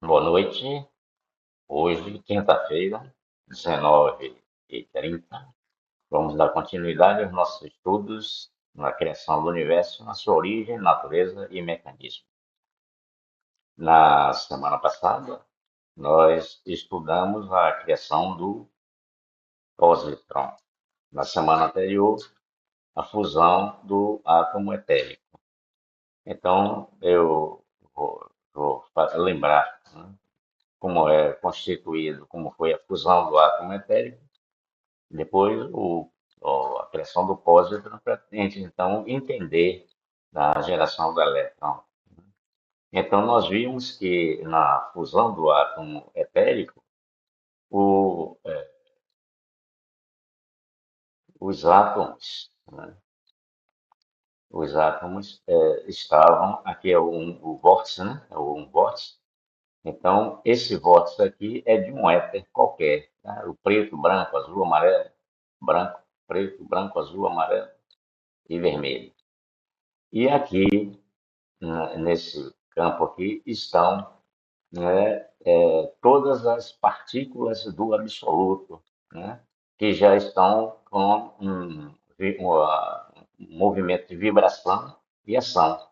Boa noite. Hoje, quinta-feira, 19h30, vamos dar continuidade aos nossos estudos na criação do universo, na sua origem, natureza e mecanismo. Na semana passada, nós estudamos a criação do pósitron. Na semana anterior, a fusão do átomo etérico. Então, eu vou lembrar, né, como é constituído, como foi a fusão do átomo etérico. Depois, a criação do pósitron para a gente, então, entender a geração do elétron. Então, nós vimos que na fusão do átomo etérico, o, eh, os átomos, né, estavam, aqui é o vórtice, né, é um vórtice. Então, esse vórtice aqui é de um éter qualquer, né, o preto, branco, azul, amarelo, branco, preto, branco, azul, amarelo e vermelho. E aqui, nesse campo aqui, estão, né, todas as partículas do absoluto, né, que já estão com um movimento de vibração e ação,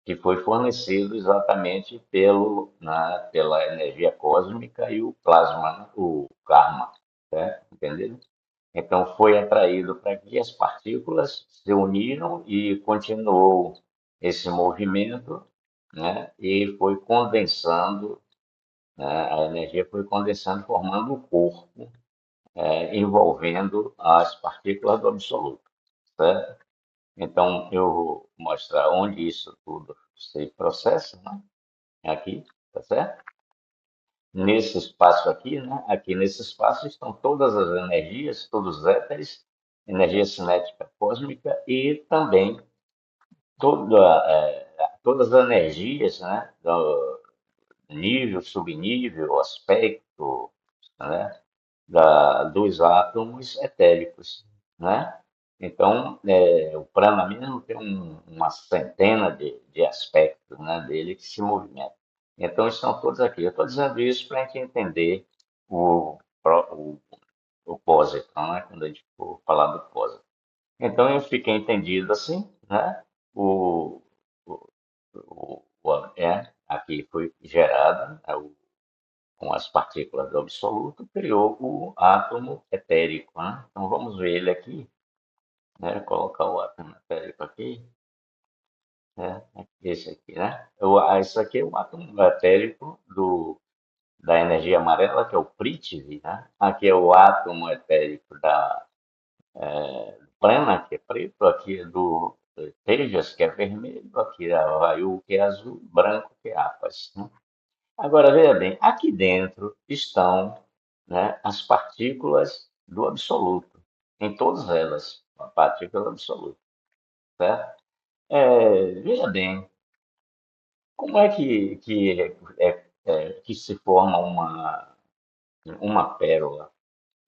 que foi fornecido exatamente pela energia cósmica e o plasma, né, o karma, né, entendeu? Então foi atraído para que as partículas se uniram e continuou esse movimento, né? E foi condensando, né? A energia foi condensando, formando o corpo, envolvendo as partículas do absoluto, certo? Então eu vou mostrar onde isso tudo se processa, né? Aqui, tá certo? Nesse espaço aqui, né? Aqui nesse espaço estão todas as energias, todos os éteres, energia cinética cósmica e também todas as energias, né? Do nível, subnível, aspecto, né? Dos átomos etéricos, né? Então, o prana mesmo tem uma centena de aspectos, né, dele que se movimentam. Então, estão todos aqui. Eu estou dizendo isso para a gente entender o, o, o pósitron, né, quando a gente for falar do pósitron. Então, eu fiquei entendido assim, né? O, o, aqui foi gerado, né, com as partículas do absoluto, criou o átomo etérico, né? Então, vamos ver ele aqui, né? Colocar o átomo etérico aqui, né? Esse aqui, né? Esse aqui é o átomo etérico da energia amarela, que é o Prithvi, né? Aqui é o átomo etérico da Prana, que é preto, aqui é do Tejas, que é vermelho, aqui é a Vayu, que é azul, branco, que é Apas, né? Agora, veja bem, aqui dentro estão, né, as partículas do absoluto, em todas elas, a partícula absoluta, certo? Veja bem, como é que se forma uma pérola,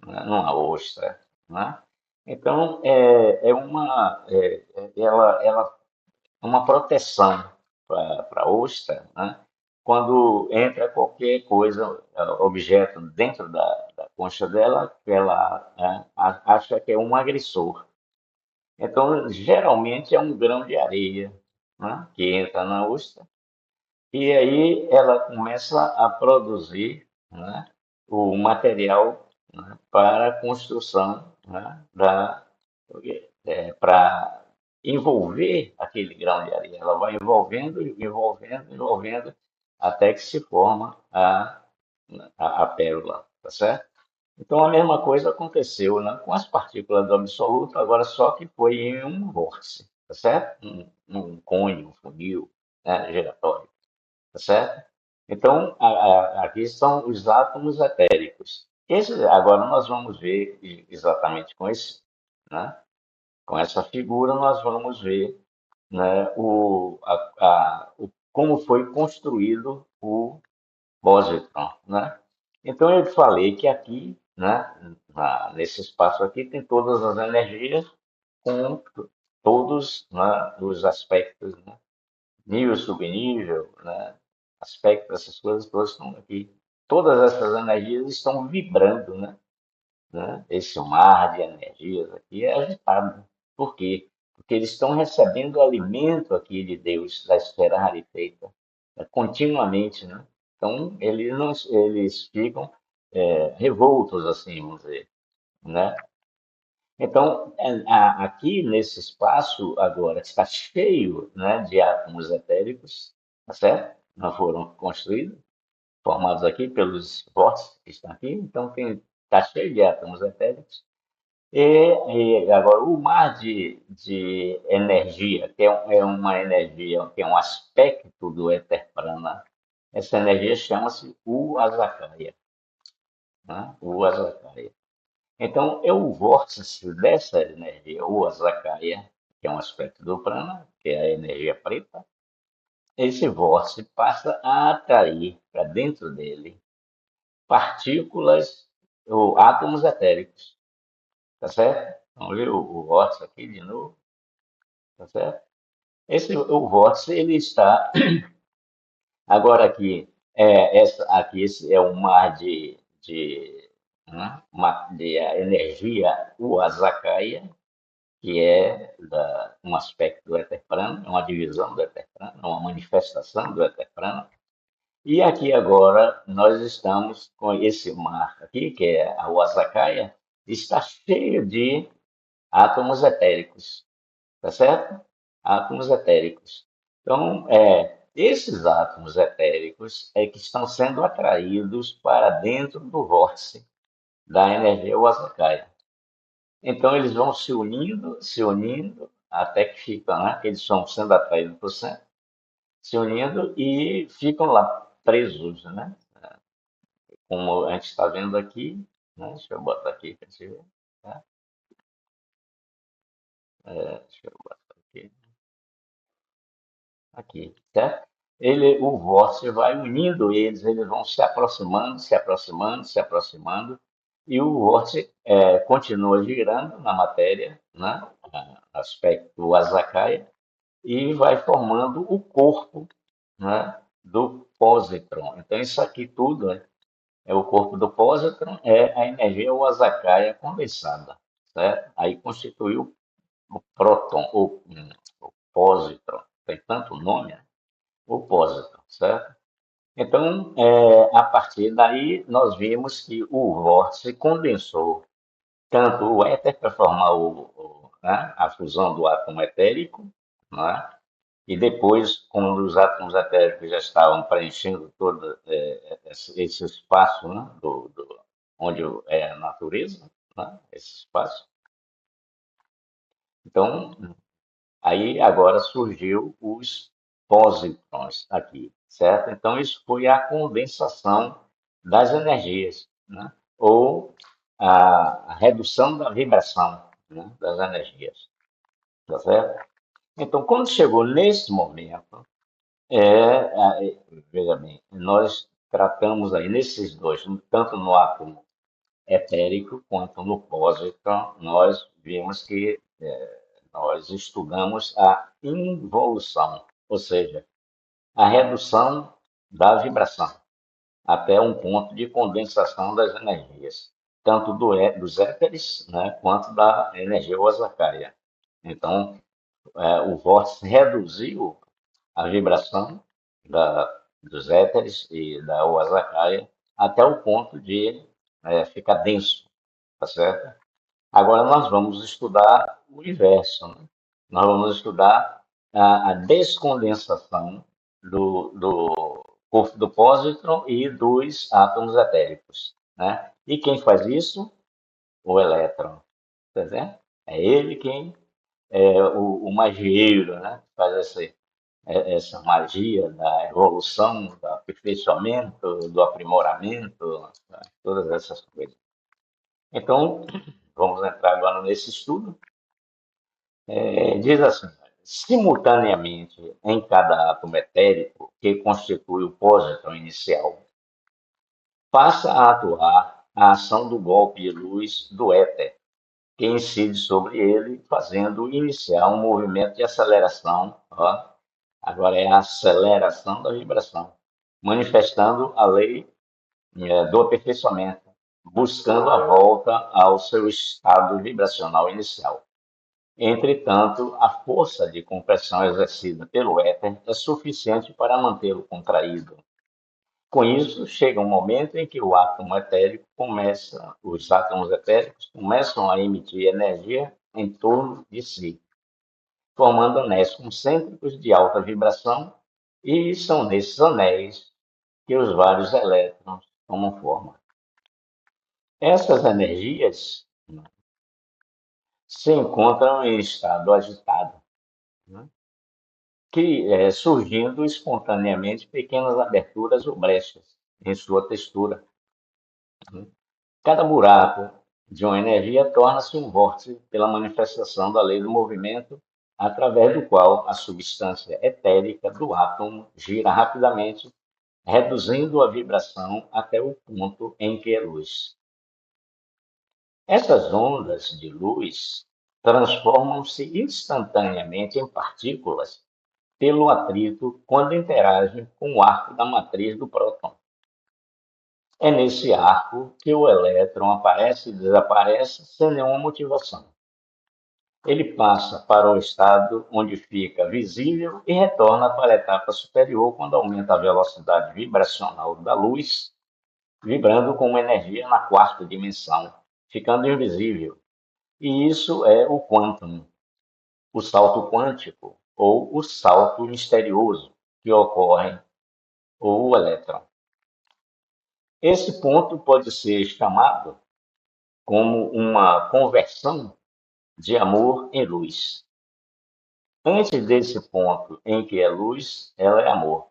né, numa ostra, né? Então, ela é uma proteção para a ostra, né? Quando entra qualquer coisa, objeto dentro da concha dela, ela, né, acha que é um agressor. Então, geralmente é um grão de areia, né, que entra na ostra, e aí ela começa a produzir, né, o material, né, para a construção, né, para envolver aquele grão de areia. Ela vai envolvendo, envolvendo, envolvendo, até que se forma a pérola, tá certo? Então a mesma coisa aconteceu, né, com as partículas do absoluto, agora só que foi em um vórtice, tá certo? Um cone, um funil, né, giratório, tá certo? Então aqui são os átomos etéricos. Agora nós vamos ver exatamente com esse, né? Com essa figura, nós vamos ver, né, como foi construído o positron, né? Então, eu te falei que aqui, né, nesse espaço aqui, tem todas as energias com todos, né, os aspectos, né, nível, subnível, né? aspecto, essas coisas todas estão aqui. Todas essas energias estão vibrando, né? Esse mar de energias aqui é agitado. Por quê? Porque eles estão recebendo alimento aqui de Deus, da esfera rarefeita, continuamente, né? Então, eles, não, eles ficam revoltos, assim, vamos dizer, né? Então, aqui nesse espaço agora está cheio, né, de átomos etéricos, tá certo? Não foram construídos, formados aqui pelos vórtices que estão aqui, então está cheio de átomos etéricos. E agora, o mar de energia, que é uma energia, que é um aspecto do éter prana, essa energia chama-se o Azakaya, né? O Azakaya. Então, é o vórtice dessa energia, o Azakaya, que é um aspecto do prana, que é a energia preta, esse vórtice passa a atrair para dentro dele partículas ou átomos etéricos, tá certo? Vamos ver o vórtice aqui de novo, tá certo? O vórtice, ele está, agora aqui, aqui esse é um mar de energia, o Azakaya, que é um aspecto do éter prana, uma divisão do éter prana, uma manifestação do éter prana. E aqui agora nós estamos com esse mar aqui, que é o Azakaya, está cheio de átomos etéricos, tá certo? Átomos etéricos. Então, esses átomos etéricos é que estão sendo atraídos para dentro do vórtice da energia Azakaya. Então, eles vão se unindo, até que ficam, né? Que eles estão sendo atraídos para o centro, se unindo e ficam lá presos, né? Como a gente está vendo aqui, né? Deixa eu botar aqui para você ver. Tá? Deixa eu botar aqui. Aqui, certo? O vórtice vai unindo eles, eles vão se aproximando, se aproximando, se aproximando, e o vórtice continua girando na matéria, né? Aspecto Azakaya, e vai formando o corpo, né, do pósitron. Então, isso aqui tudo, né, é o corpo do pósitron, é a energia Azakaya condensada, certo? Aí constituiu o próton, o pósitron, tem tanto nome, né? O pósitron, certo? Então, a partir daí, nós vimos que o vórtice condensou tanto o éter para formar né, a fusão do átomo etérico, né? E depois, quando os átomos etéricos já estavam preenchendo todo esse espaço, né, onde é a natureza, né, esse espaço. Então, aí agora surgiu os pósitrons aqui, certo? Então, isso foi a condensação das energias, né? Ou a redução da vibração, né, das energias, tá certo? Então, quando chegou nesse momento, veja bem, nós tratamos aí nesses dois, tanto no átomo etérico quanto no pósitron, nós vimos que nós estudamos a involução, ou seja, a redução da vibração até um ponto de condensação das energias, tanto dos éteres, né, quanto da energia Osakaya. Então, o vórtice reduziu a vibração dos éteres e da Osakaya até o ponto de ficar denso, tá certo? Agora nós vamos estudar o inverso, né? Nós vamos estudar a descondensação do corpo do pósitron e dos átomos etéricos, né? E quem faz isso? O elétron, tá vendo? É ele quem é o magieiro, né? Faz essa magia da evolução, do aperfeiçoamento, do aprimoramento, tá? Todas essas coisas. Então, vamos entrar agora nesse estudo. Diz assim: simultaneamente em cada átomo etérico que constitui o pósitron inicial, passa a atuar a ação do golpe de luz do éter, que incide sobre ele, fazendo iniciar um movimento de aceleração. Ó, agora é a aceleração da vibração. manifestando a lei do aperfeiçoamento, buscando a volta ao seu estado vibracional inicial. Entretanto, a força de compressão exercida pelo éter é suficiente para mantê-lo contraído. Com isso, chega um momento em que os átomos etéricos começam a emitir energia em torno de si, formando anéis concêntricos de alta vibração, e são nesses anéis que os vários elétrons tomam forma. Essas energias se encontram em estado agitado, né, surgindo espontaneamente pequenas aberturas ou brechas em sua textura. Cada buraco de uma energia torna-se um vórtice pela manifestação da lei do movimento, através do qual a substância etérica do átomo gira rapidamente, reduzindo a vibração até o ponto em que é luz. Essas ondas de luz transformam-se instantaneamente em partículas pelo atrito quando interagem com o arco da matriz do próton. É nesse arco que o elétron aparece e desaparece sem nenhuma motivação. Ele passa para o estado onde fica visível e retorna para a etapa superior quando aumenta a velocidade vibracional da luz, vibrando com uma energia na quarta dimensão, ficando invisível. E isso é o quantum, o salto quântico, ou o salto misterioso que ocorre, ou o elétron. Esse ponto pode ser chamado como uma conversão de amor em luz. Antes desse ponto em que é luz, ela é amor.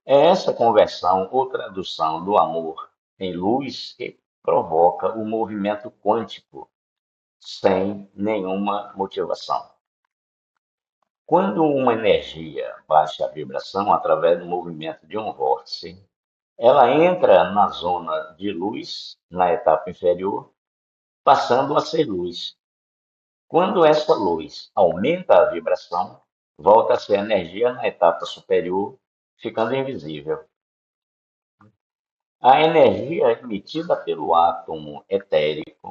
É essa conversão ou tradução do amor em luz que provoca o movimento quântico, sem nenhuma motivação. Quando uma energia baixa a vibração através do movimento de um vórtice, ela entra na zona de luz, na etapa inferior, passando a ser luz. Quando essa luz aumenta a vibração, volta a ser energia na etapa superior, ficando invisível. A energia emitida pelo átomo etérico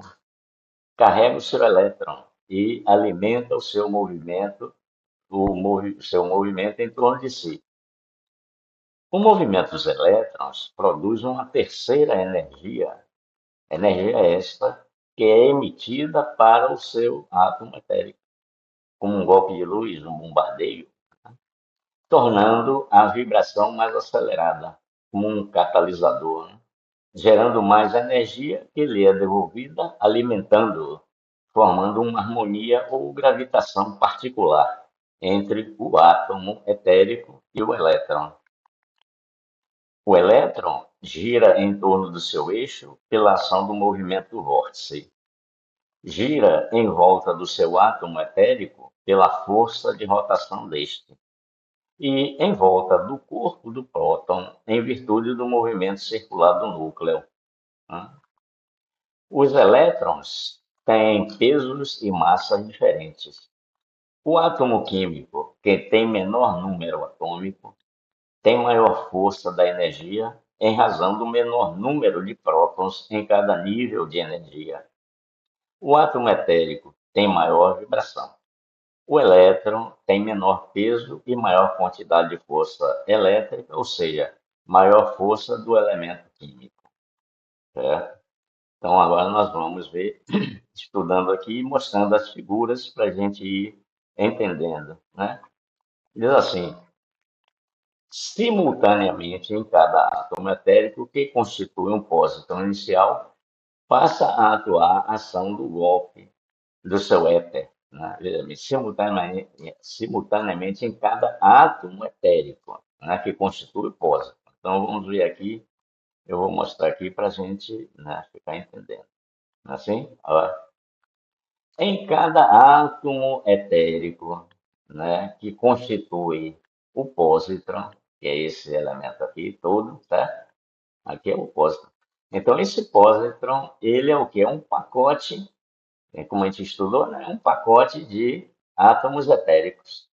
carrega o seu elétron e alimenta o seu movimento em torno de si. O movimento dos elétrons produz uma terceira energia esta que é emitida para o seu átomo etérico, como um golpe de luz, um bombardeio, tornando a vibração mais acelerada, como um catalisador, né? Gerando mais energia que lhe é devolvida, alimentando-o, formando uma harmonia ou gravitação particular entre o átomo etérico e o elétron. O elétron gira em torno do seu eixo pela ação do movimento do vórtice. Gira em volta do seu átomo etérico pela força de rotação deste. E em volta do corpo do próton, em virtude do movimento circular do núcleo. Os elétrons têm pesos e massas diferentes. O átomo químico, que tem menor número atômico, tem maior força da energia em razão do menor número de prótons em cada nível de energia. O átomo etérico tem maior vibração. O elétron tem menor peso e maior quantidade de força elétrica, ou seja, maior força do elemento químico. Certo? Então, agora nós vamos ver, estudando aqui e mostrando as figuras para a gente ir entendendo. Né? Diz assim: simultaneamente em cada átomo etérico que constitui um pósitron inicial, passa a atuar a ação do golpe do seu éter, né? Simultaneamente em cada átomo etérico, né, que constitui o pósitron. Então, vamos ver aqui, eu vou mostrar aqui para a gente, né, ficar entendendo. Assim, ó. Em cada átomo etérico, né, que constitui o pósitron, que é esse elemento aqui todo, tá? Aqui é o pósitron. Então, esse pósitron, ele é o quê? É um pacote, como a gente estudou, né? Um pacote de átomos etéricos,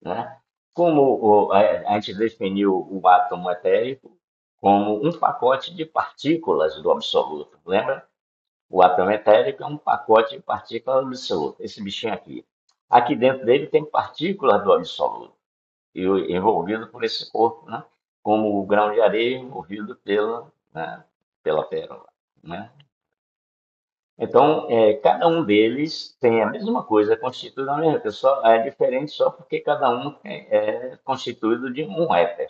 né? Como a gente definiu o átomo etérico como um pacote de partículas do absoluto, lembra? O átomo etérico é um pacote de partículas do absoluto, esse bichinho aqui. Aqui dentro dele tem partículas do absoluto, envolvido por esse corpo, né? Como o grão de areia envolvido pela pérola, né? Então, cada um deles tem a mesma coisa, é constituído da mesma pessoa, é diferente só porque cada um é constituído de um éter,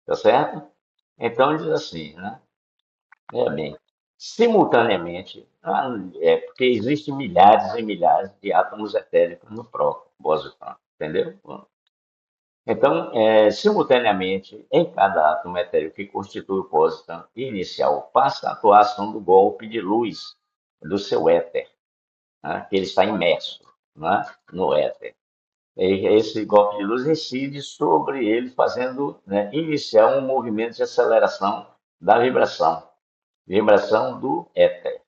tá certo? Então, diz assim, né? É bem, simultaneamente, porque existem milhares e milhares de átomos etéricos no próprio bositão, entendeu? Então, simultaneamente, em cada átomo etérico que constitui o bóson inicial, passa a atuação do golpe de luz do seu éter, né, que ele está imerso, né, no éter. E esse golpe de luz incide sobre ele, fazendo, né, iniciar um movimento de aceleração da vibração do éter,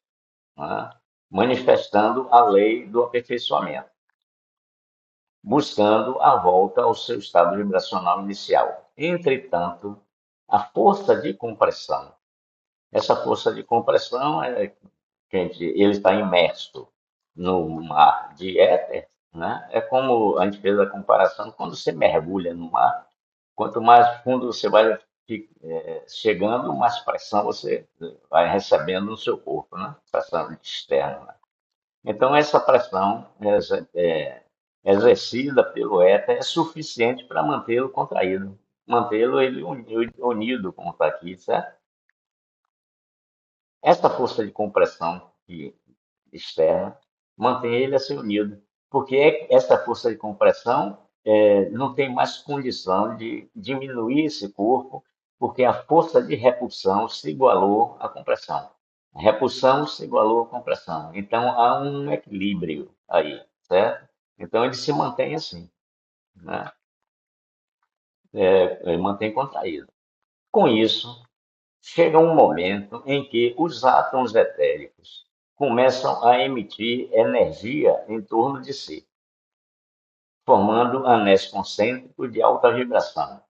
né, manifestando a lei do aperfeiçoamento, buscando a volta ao seu estado vibracional inicial. Entretanto, a força de compressão, essa força de compressão gente, ele está imerso no mar de éter, né? É como a gente fez a comparação, quando você mergulha no mar, quanto mais fundo você vai chegando, mais pressão você vai recebendo no seu corpo, né? Pressão externa. Né? Então, essa pressão exercida pelo éter é suficiente para mantê-lo contraído, mantê-lo ele unido, como está aqui, certo? Essa força de compressão externa mantém ele assim unido, porque essa força de compressão não tem mais condição de diminuir esse corpo, porque a força de repulsão se igualou à compressão. A repulsão se igualou à compressão. Então há um equilíbrio aí, certo? Então ele se mantém assim, né? Ele mantém contraído. Com isso, chega um momento em que os átomos etéricos começam a emitir energia em torno de si, formando anéis concêntricos de alta vibração.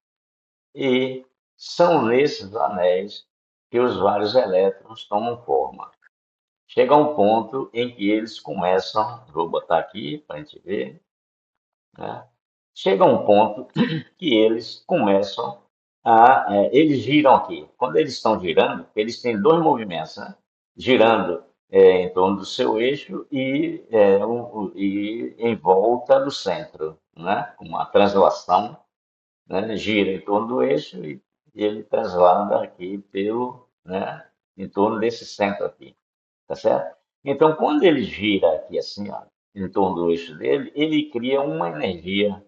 E são nesses anéis que os vários elétrons tomam forma. Chega um ponto em que eles começam, vou botar aqui para a gente ver, né? Chega um ponto que eles começam eles giram aqui. Quando eles estão girando, eles têm dois movimentos, né? Girando em torno do seu eixo e em volta do centro, né? Uma translação, né? Gira em torno do eixo e ele translada aqui né? Em torno desse centro aqui, tá certo? Então, quando ele gira aqui assim, ó, em torno do eixo dele, ele cria uma energia,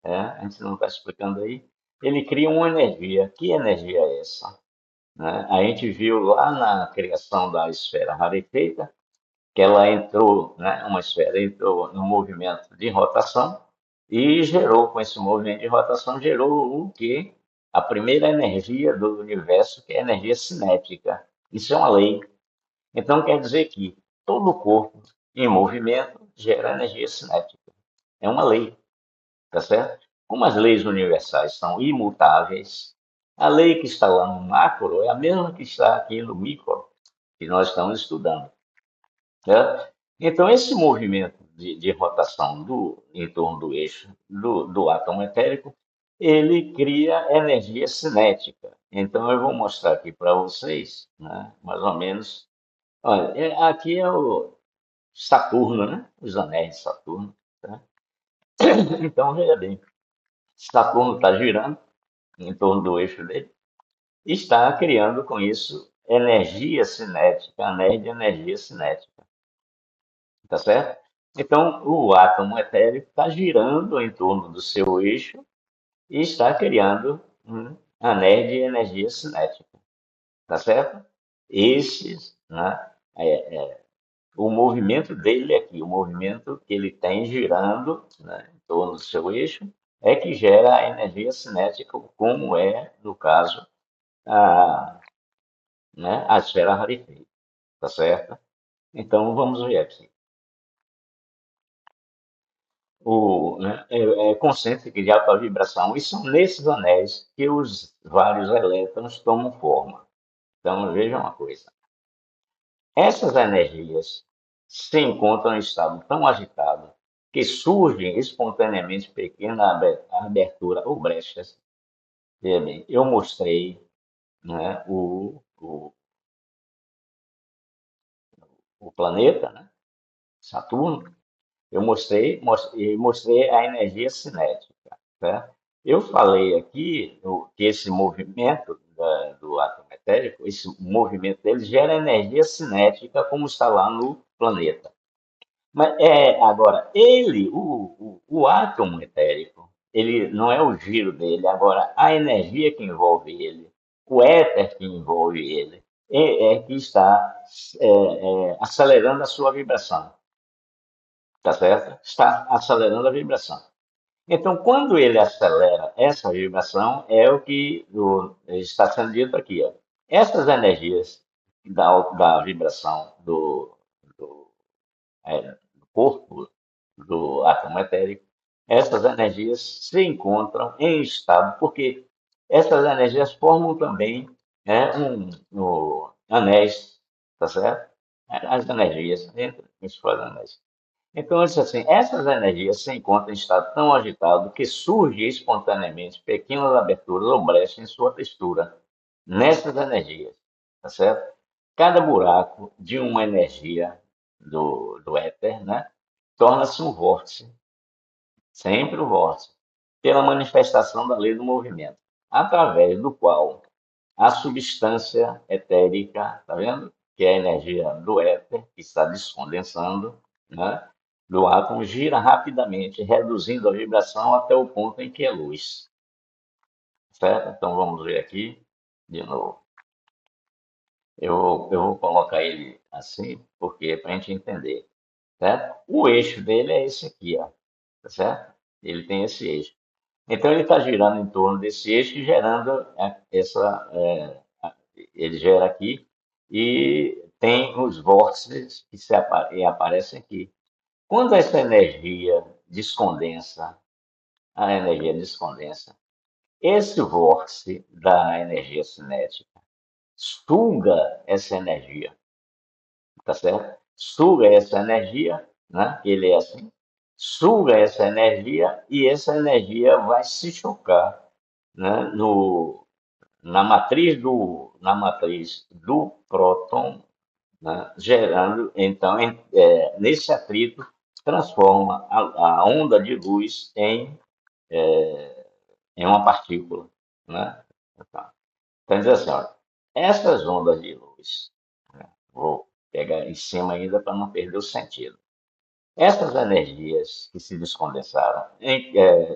a gente não está explicando aí, ele cria uma energia. Que energia é essa? Né? A gente viu lá na criação da esfera rarefeita que ela entrou, né, uma esfera entrou no movimento de rotação e gerou, com esse movimento de rotação, gerou o que? A primeira energia do universo, que é a energia cinética. Isso é uma lei. Então, quer dizer que todo corpo em movimento gera energia cinética. É uma lei, tá certo? Como as leis universais são imutáveis, a lei que está lá no macro é a mesma que está aqui no micro, que nós estamos estudando. Né? Então, esse movimento de rotação em torno do eixo do átomo etérico, ele cria energia cinética. Então, eu vou mostrar aqui para vocês, né, mais ou menos. Olha, aqui é o Saturno, né? Os anéis de Saturno. Tá? Então, veja bem, Saturno está girando em torno do eixo dele e está criando com isso energia cinética, anéis de energia cinética. Tá certo? Então, o átomo etérico está girando em torno do seu eixo e está criando um anel de energia cinética. Tá certo? Esses, né, o movimento dele aqui, o movimento que ele tem girando, né, em torno do seu eixo, é que gera a energia cinética, como é, no caso, a, a esfera rarefeita. Tá certo? Então, vamos ver aqui. né, é concêntrica de alta vibração, e são nesses anéis que os vários elétrons tomam forma. Então, veja uma coisa: essas energias se encontram em estado tão agitado que surgem espontaneamente pequena abertura ou brechas. Veja bem, eu mostrei, né, o planeta, né, Saturno. Eu mostrei a energia cinética, tá? Eu falei aqui que esse movimento do átomo etérico, esse movimento dele gera energia cinética, como está lá no planeta. Mas agora, o átomo etérico, ele não é o giro dele, agora a energia que envolve ele, o éter que envolve ele, é que está acelerando a sua vibração, tá certo? Está acelerando a vibração. Então, quando ele acelera essa vibração, é o que está sendo dito aqui. Ó. Essas energias da vibração do corpo do átomo etérico, essas energias se encontram em estado, porque essas energias formam também anéis, tá certo? As energias entram em suas anéis. Então, eu disse assim, essas energias se encontram em estado tão agitado que surgem espontaneamente pequenas aberturas ou brechas em sua textura, nessas energias, tá certo? Cada buraco de uma energia do éter, né, torna-se um vórtice, sempre um vórtice, pela manifestação da lei do movimento, através do qual a substância etérica, tá vendo? Que é a energia do éter, que está descondensando, né? Do átomo, gira rapidamente, reduzindo a vibração até o ponto em que é luz. Certo? Então vamos ver aqui de novo. Eu vou colocar ele assim, porque é para a gente entender. Certo? O eixo dele é esse aqui, ó, tá certo? Ele tem esse eixo. Então ele está girando em torno desse eixo, gerando ele gera aqui e tem os vórtices que aparecem aqui. Quando essa energia descondensa, esse vórtice da energia cinética suga essa energia, tá certo? Suga essa energia, né? Ele é assim, suga essa energia e essa energia vai se chocar, né? Na matriz do próton, né? Gerando, então, nesse atrito, transforma a onda de luz em uma partícula. Né? Então, diz assim, olha, essas ondas de luz, né? Vou pegar em cima ainda para não perder o sentido. Essas energias que se descondensaram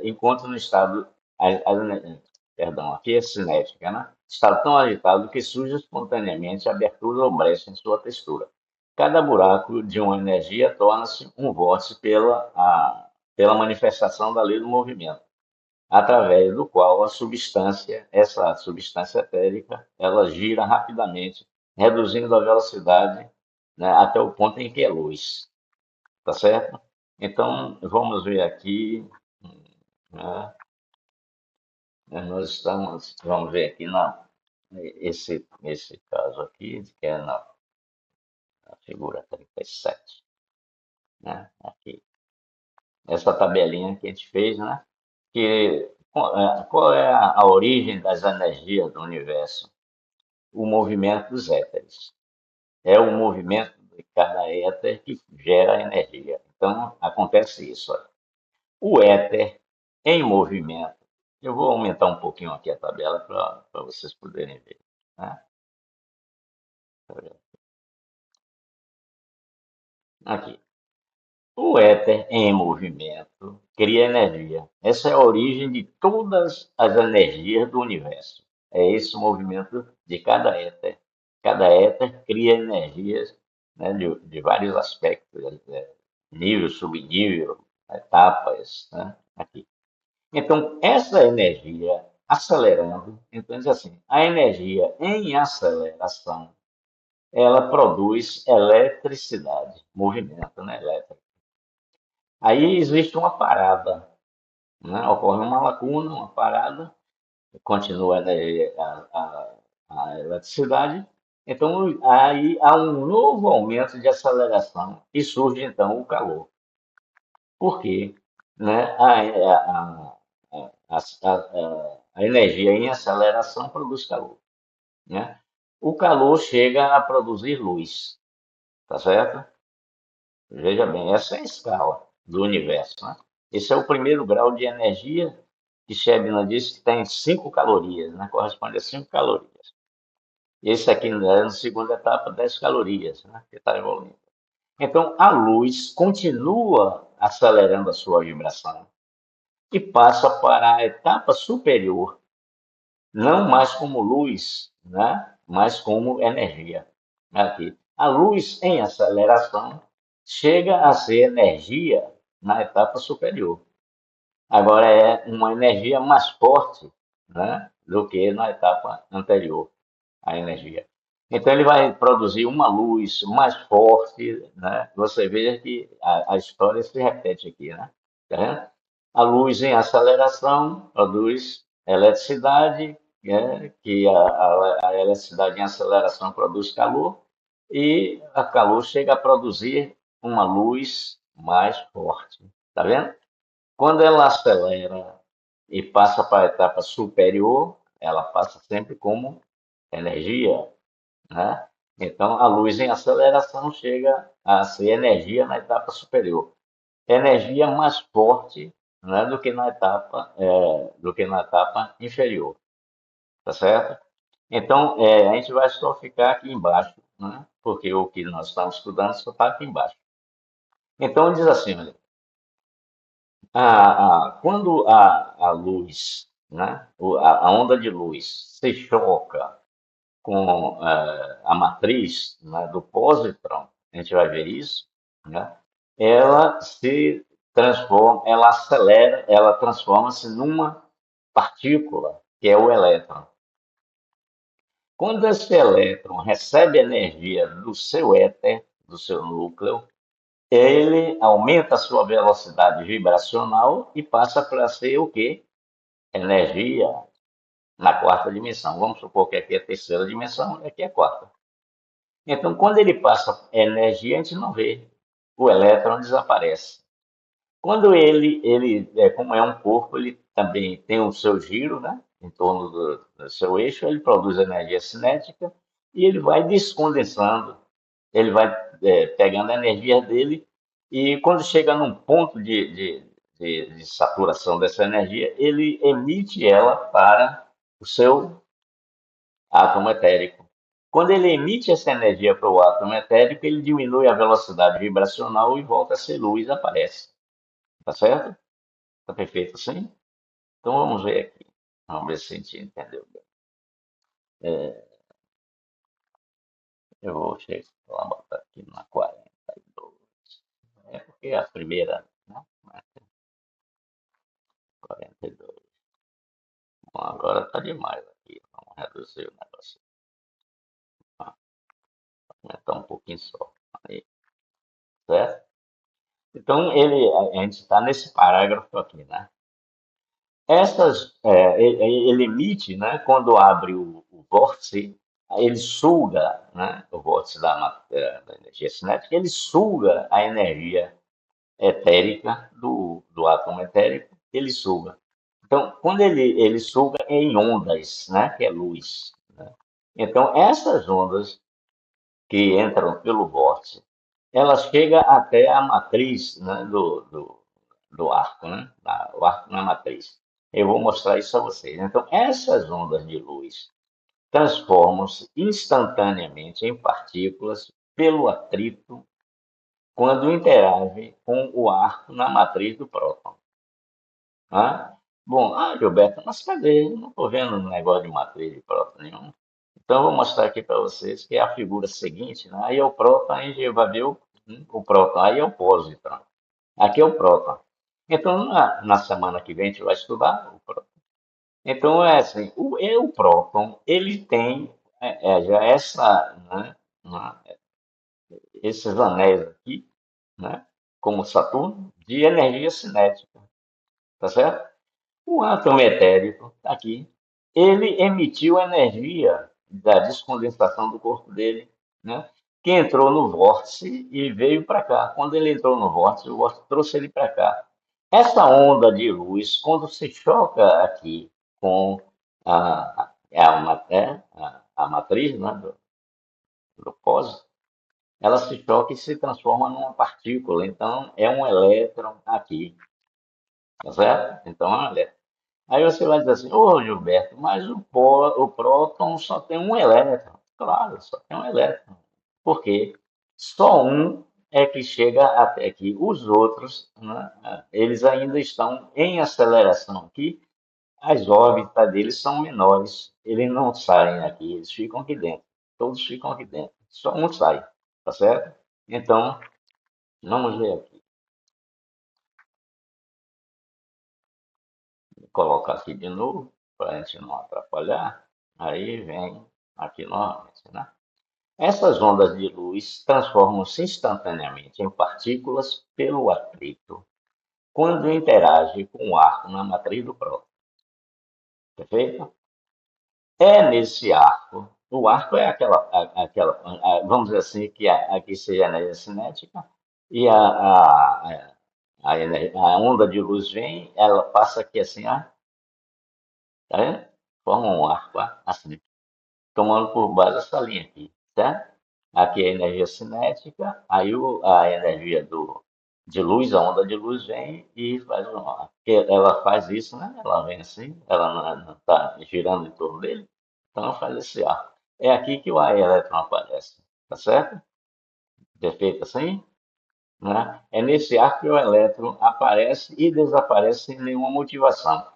encontram no estado, perdão, aqui é cinética, né? Estado tão agitado que surge espontaneamente abertura ou brecha em sua textura. Cada buraco de uma energia torna-se um vórtice pela manifestação da lei do movimento, através do qual essa substância etérica, ela gira rapidamente, reduzindo a velocidade, né, até o ponto em que é luz. Tá certo? Então, vamos ver aqui, né? Vamos ver aqui esse caso aqui, que é na figura 37, né? Aqui. Essa tabelinha que a gente fez, né? Que, qual é a origem das energias do universo? O movimento dos éteres. É o movimento de cada éter que gera energia. Então, acontece isso. Olha. O éter em movimento. Eu vou aumentar um pouquinho aqui a tabela para vocês poderem ver. Né? Aqui. O éter em movimento cria energia. Essa é a origem de todas as energias do universo. É esse o movimento de cada éter. Cada éter cria energias, né, de vários aspectos, nível, subnível, etapas, né, aqui. Então, essa energia acelerando, então diz assim, a energia em aceleração, ela produz eletricidade, movimento, né, elétrico. Aí existe uma parada, né? Ocorre uma lacuna, uma parada, continua, né, a eletricidade. Então, aí há um novo aumento de aceleração e surge então o calor. Por quê? Né? A energia em aceleração produz calor, né? O calor chega a produzir luz, tá certo? Veja bem, essa é a escala do universo, né? Esse é o primeiro grau de energia que Shebna disse que tem 5 calorias, né? Corresponde a 5 calorias. Esse aqui, né, na segunda etapa, 10 calorias, né? Que está evoluindo. Então, a luz continua acelerando a sua vibração e passa para a etapa superior, não mais como luz, né? Mas como energia. Aqui. A luz em aceleração chega a ser energia na etapa superior. Agora é uma energia mais forte, né, do que na etapa anterior, a energia. Então ele vai produzir uma luz mais forte, né? Você veja que a história se repete aqui, né? Tá vendo? A luz em aceleração produz eletricidade, né? Que a eletricidade em aceleração produz calor, e a calor chega a produzir uma luz mais forte. Tá vendo? Quando ela acelera e passa para a etapa superior, ela passa sempre como energia, né? Então, a luz em aceleração chega a ser energia na etapa superior. Energia mais forte, né, do que na etapa inferior, tá certo? Então, a gente vai só ficar aqui embaixo, né? Porque o que nós estamos estudando só está aqui embaixo. Então, diz assim, olha, quando a luz, né, a onda de luz se choca com a matriz, né, do pósitron, a gente vai ver isso, né, ela se transforma, ela acelera, ela transforma-se numa partícula, que é o elétron. Quando esse elétron recebe energia do seu éter, do seu núcleo, ele aumenta a sua velocidade vibracional e passa para ser o quê? Energia na quarta dimensão. Vamos supor que aqui é a terceira dimensão e aqui é a quarta. Então, quando ele passa energia, a gente não vê. O elétron desaparece. Quando como é um corpo, ele também tem o seu giro, né? Em torno do seu eixo, ele produz energia cinética e ele vai descondensando, ele vai pegando a energia dele e quando chega num ponto de saturação dessa energia, ele emite ela para o seu átomo etérico. Quando ele emite essa energia para o átomo etérico, ele diminui a velocidade vibracional e volta a ser luz, aparece. Tá certo? Tá perfeito assim? Então vamos ver aqui. Vamos ver se a gente entendeu bem. Eu vou chegar lá, botar aqui na 42. É porque a primeira, né? 42. Bom, agora tá demais aqui. Vamos reduzir o negócio. Ah, aumentar um pouquinho só. Aí, certo? Então, a gente está nesse parágrafo aqui, né? Ele emite, né, quando abre o vórtice, ele suga, né, o vórtice da energia cinética, ele suga a energia etérica do átomo etérico, ele suga. Então, quando ele suga em ondas, né, que é luz, né? Então, essas ondas que entram pelo vórtice, ela chega até a matriz, né, do arco, né? O arco na matriz. Eu vou mostrar isso a vocês. Então, essas ondas de luz transformam-se instantaneamente em partículas pelo atrito quando interagem com o arco na matriz do próton. Ah, bom, Gilberto, mas cadê? Eu não estou vendo um negócio de matriz de próton nenhum. Então, eu vou mostrar aqui para vocês que é a figura seguinte, né? Aí é o próton, aí a gente vai ver o próton, aí é o pósitron. Aqui é o próton. Então, na semana que vem, a gente vai estudar o próton. Então, é assim, o próton, ele tem já esses anéis aqui, né? Como Saturno, de energia cinética, tá certo? O átomo etérico, tá aqui, ele emitiu a energia da descondensação do corpo dele, né? Que entrou no vórtice e veio para cá. Quando ele entrou no vórtice, o vórtice trouxe ele para cá. Essa onda de luz, quando se choca aqui com a matriz, né, do pós, ela se choca e se transforma numa partícula. Então, é um elétron aqui, tá certo? Então, é um elétron. Aí você vai dizer assim, ô Gilberto, mas o próton só tem um elétron. Claro, só tem um elétron. Por quê? Só um é que chega até aqui. Os outros, né, eles ainda estão em aceleração aqui. As órbitas deles são menores. Eles não saem aqui, eles ficam aqui dentro. Todos ficam aqui dentro. Só um sai, tá certo? Então, vamos ver aqui. Vou colocar aqui de novo, para a gente não atrapalhar. Aí vem aqui novamente, né? Essas ondas de luz transformam-se instantaneamente em partículas pelo atrito, quando interage com o arco na matriz do próton. Perfeito? É nesse arco, o arco é vamos dizer assim, que aqui seja a energia cinética, e a onda de luz vem, ela passa aqui assim, ó, tá vendo? Forma um arco, ó, assim, tomando por base essa linha aqui, certo? Aqui é a energia cinética, aí a energia de luz, a onda de luz vem e faz uma. Ela faz isso, né? Ela vem assim, ela não está girando em torno dele, então ela faz esse arco. É aqui que o elétron aparece, tá certo? Perfeito assim? Né? É nesse arco que o elétron aparece e desaparece sem nenhuma motivação.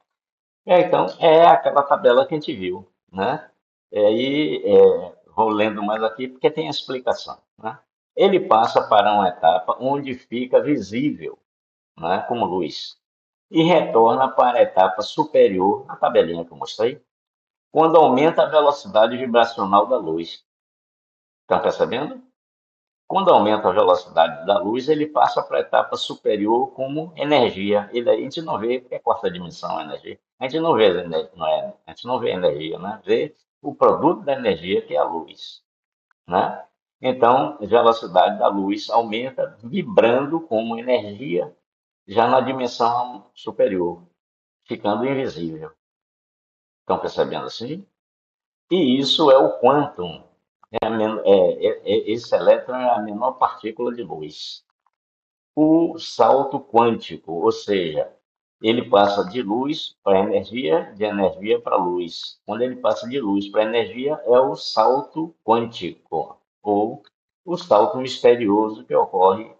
Então, é aquela tabela que a gente viu, né? Aí, vou lendo mais aqui porque tem a explicação, né? Ele passa para uma etapa onde fica visível, né, como luz, e retorna para a etapa superior, a tabelinha que eu mostrei, quando aumenta a velocidade vibracional da luz. Estão percebendo? Quando aumenta a velocidade da luz, ele passa para a etapa superior como energia. A gente não vê, porque é quarta dimensão a energia. A gente não vê, a gente não vê energia, né? Vê o produto da energia, que é a luz, né? Então, a velocidade da luz aumenta, vibrando como energia, já na dimensão superior, ficando invisível. Estão percebendo assim? E isso é o quantum. Esse elétron é a menor partícula de luz. O salto quântico, ou seja, ele passa de luz para energia, de energia para luz. Quando ele passa de luz para energia, é o salto quântico, ou o salto misterioso que ocorre,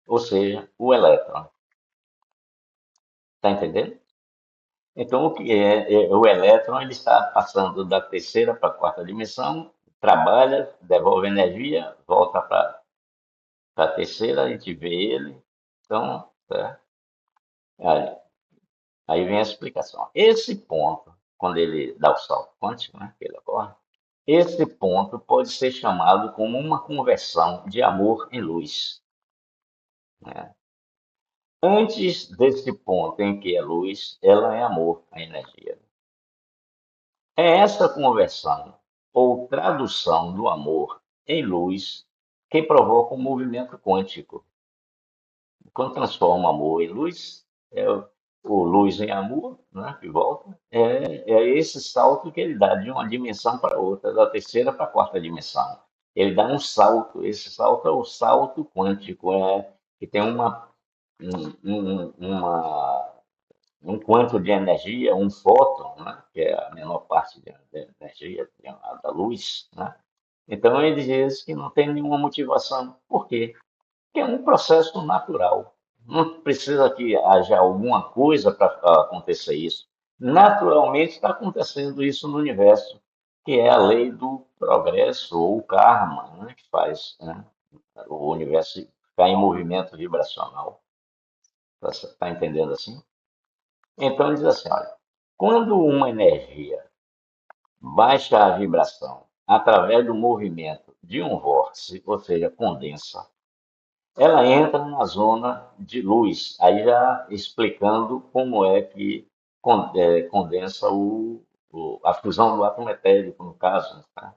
ou seja, o elétron. Está entendendo? Então, o que o elétron? Ele está passando da terceira para a quarta dimensão, trabalha, devolve energia, volta para a terceira, a gente vê ele. Então, tá? Aí, aí vem a explicação. Esse ponto, quando ele dá o salto quântico, né, que ele ocorre, esse ponto pode ser chamado como uma conversão de amor em luz, né? Antes desse ponto em que é luz, ela é amor, a energia. É essa conversão ou tradução do amor em luz que provoca um movimento quântico. Quando transforma o amor em luz, o luz em amor, né, que volta, é esse salto que ele dá de uma dimensão para outra, da terceira para a quarta dimensão. Ele dá um salto, esse salto é o salto quântico, que tem uma um quanto de energia, um fóton, né, que é a menor parte da energia da luz, né? Então ele diz que não tem nenhuma motivação. Por quê? Porque é um processo natural. Não precisa que haja alguma coisa para acontecer isso. Naturalmente está acontecendo isso no universo, que é a lei do progresso ou karma, né, que faz, né, o universo ficar em movimento vibracional. Está entendendo assim? Então diz assim, olha, quando uma energia baixa a vibração através do movimento de um vórtice, ou seja, condensa, ela entra na zona de luz, aí já explicando como é que condensa a fusão do átomo etérico, no caso. Tá?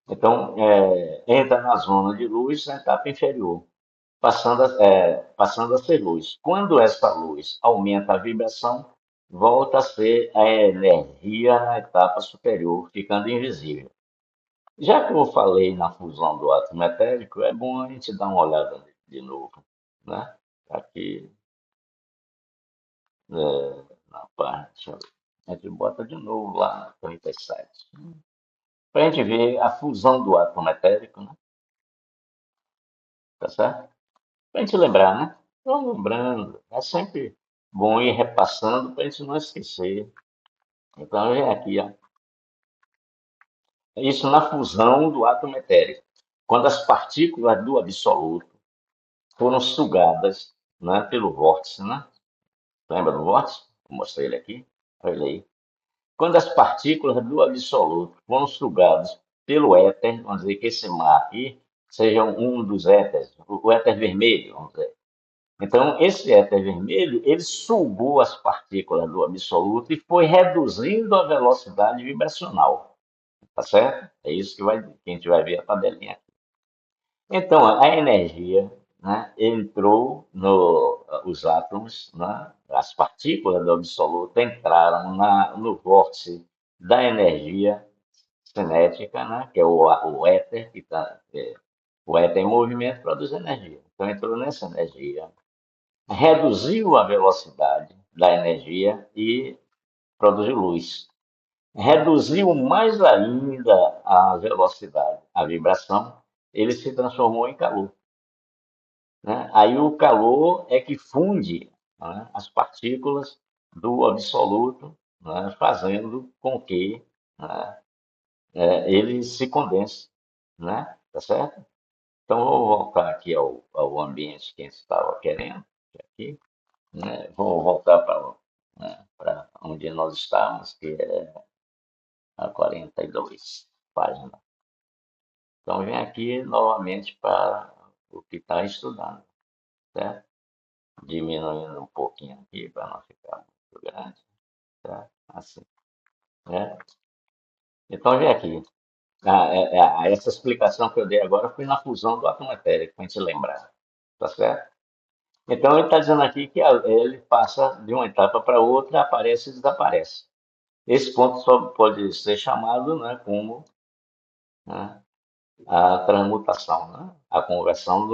Então, entra na zona de luz na etapa inferior, passando a ser luz. Quando essa luz aumenta a vibração, volta a ser a energia na etapa superior, ficando invisível. Já que eu falei na fusão do átomo etérico, é bom a gente dar uma olhada de novo, né? Aqui, na parte, a gente bota de novo lá na 37. Para a gente ver a fusão do átomo etérico, né? Tá certo? Para a gente lembrar, né? Vamos lembrando. É sempre bom ir repassando para a gente não esquecer. Então, vem aqui, ó. Isso na fusão do átomo etérico. Quando as partículas do absoluto foram sugadas, né, pelo vórtice, né? Lembra do vórtice? Vou mostrar ele aqui. Olha ele aí. Quando as partículas do absoluto foram sugadas pelo éter, vamos dizer que esse mar aqui seja um dos éteres, o éter vermelho, vamos dizer. Então, esse éter vermelho, ele sugou as partículas do absoluto e foi reduzindo a velocidade vibracional, tá certo? É isso que a gente vai ver a tabelinha aqui. Então, a energia, né, entrou os átomos, né, as partículas do absoluto entraram no vórtice da energia cinética, né, que é o éter, o éter em movimento produz energia. Então, entrou nessa energia, reduziu a velocidade da energia e produziu luz. Reduziu mais ainda a velocidade, a vibração, ele se transformou em calor. Né? Aí o calor é que funde, né, as partículas do absoluto, né, fazendo com que, né, ele se condense. Né? Tá certo? Então, eu vou voltar aqui ao ambiente que a gente estava querendo. Aqui, né? Vou voltar para onde nós estávamos, que é a 42 página. Então, vem aqui novamente para o que está estudando, certo? Diminuindo um pouquinho aqui para não ficar muito grande, certo? Assim, né? Então, vem aqui. Essa explicação que eu dei agora foi na fusão do átomo etérico, para a gente lembrar, tá certo? Então, ele está dizendo aqui que ele passa de uma etapa para outra, aparece e desaparece. Esse ponto só pode ser chamado, né, como, né, a transmutação, né, a conversão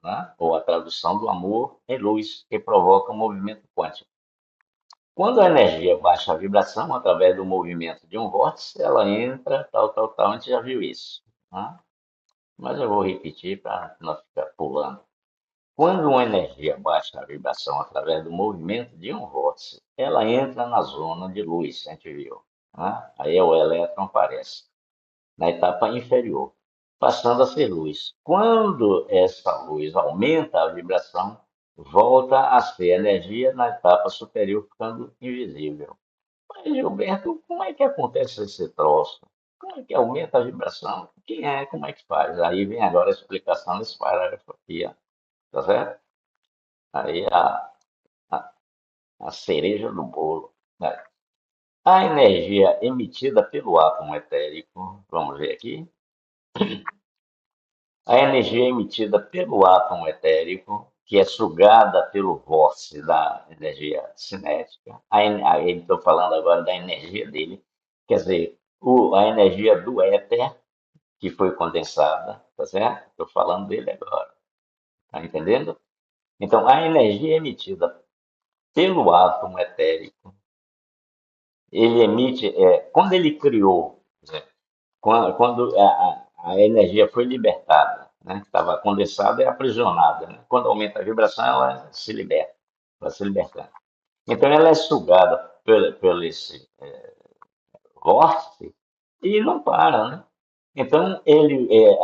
né, ou a tradução do amor em luz, que provoca um movimento quântico. Quando a energia baixa a vibração através do movimento de um vórtice, ela entra, tal, tal, tal, a gente já viu isso. Né? Mas eu vou repetir para não ficar pulando. Quando uma energia baixa a vibração através do movimento de um vórtice, ela entra na zona de luz, a gente viu. Né? Aí o elétron aparece na etapa inferior, passando a ser luz. Quando essa luz aumenta a vibração, volta a ser energia na etapa superior, ficando invisível. Mas, Gilberto, como é que acontece esse troço? Como é que aumenta a vibração? Quem é? Como é que faz? Aí vem agora a explicação desse parágrafo aqui, ó, tá certo? Aí a, a cereja do bolo. Né? A energia emitida pelo átomo etérico, vamos ver aqui, a energia emitida pelo átomo etérico, que é sugada pelo vórtice da energia cinética, aí estou falando agora da energia dele, quer dizer, a energia do éter, que foi condensada, tá certo? Estou falando dele agora, tá entendendo? Então, a energia emitida pelo átomo etérico, ele emite, quando ele criou, né, quando a energia foi libertada, né? Estava condensada e aprisionada. Né? Quando aumenta a vibração, ela se liberta, vai se libertando. Então, ela é sugada pelo esse vórtice e não para, né? Então,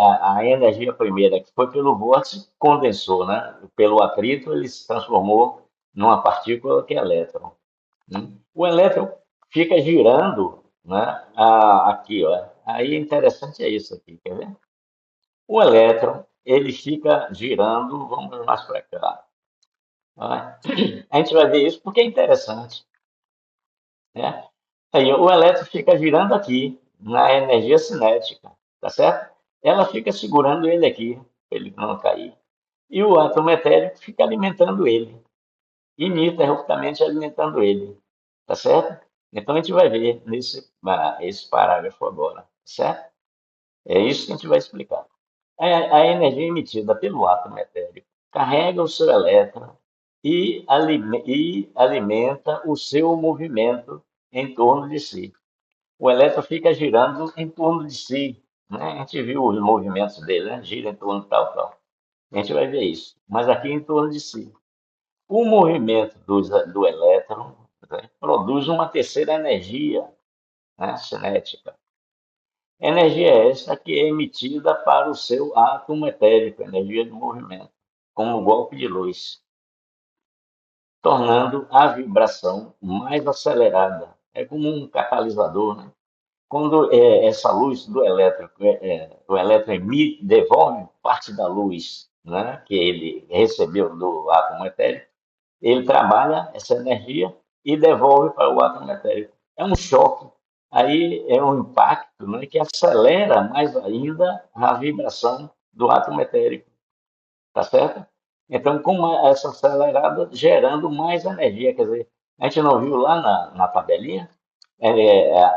a energia primeira que foi pelo vórtice condensou, né? Pelo atrito, ele se transformou numa partícula que é elétron. Né? O elétron fica girando, né? Aqui, ó. Aí interessante é isso aqui, quer ver? O elétron ele fica girando, vamos mais para cá. Tá? A gente vai ver isso porque é interessante, né? Aí, o elétron fica girando aqui, na energia cinética, tá certo? Ela fica segurando ele aqui, para ele não cair. E o átomo etérico fica alimentando ele, ininterruptamente alimentando ele, tá certo? Então a gente vai ver esse parágrafo agora, certo? É isso que a gente vai explicar. A energia emitida pelo átomo etérico carrega o seu elétron e alimenta o seu movimento em torno de si. O elétron fica girando em torno de si, né? A gente viu os movimentos dele, né? Gira em torno de tal, tal. A gente vai ver isso, mas aqui em torno de si. O movimento do elétron, né, produz uma terceira energia, né, cinética. Energia esta que é emitida para o seu átomo etérico, energia de movimento, como um golpe de luz, tornando a vibração mais acelerada. É como um catalisador, né? Quando essa luz do elétrico, o elétron emite, devolve parte da luz, né, que ele recebeu do átomo etérico, ele trabalha essa energia e devolve para o átomo etérico. É um choque, aí é um impacto, né, que acelera mais ainda a vibração do átomo etérico, tá certo? Então, com essa acelerada, gerando mais energia, quer dizer, a gente não viu lá na tabelinha?